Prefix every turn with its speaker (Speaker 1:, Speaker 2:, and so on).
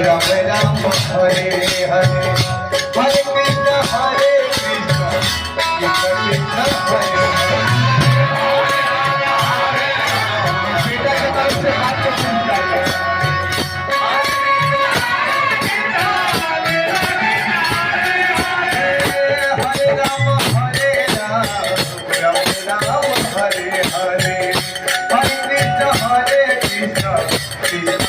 Speaker 1: राम राम हरे हरे हरे कृष्ण कृष्ण कृष्ण हरे हरे बेटा के तरफ से हाथ को छूटा है हरे राम हरे राम राम राम हरे हरे हरे कृष्ण कृष्ण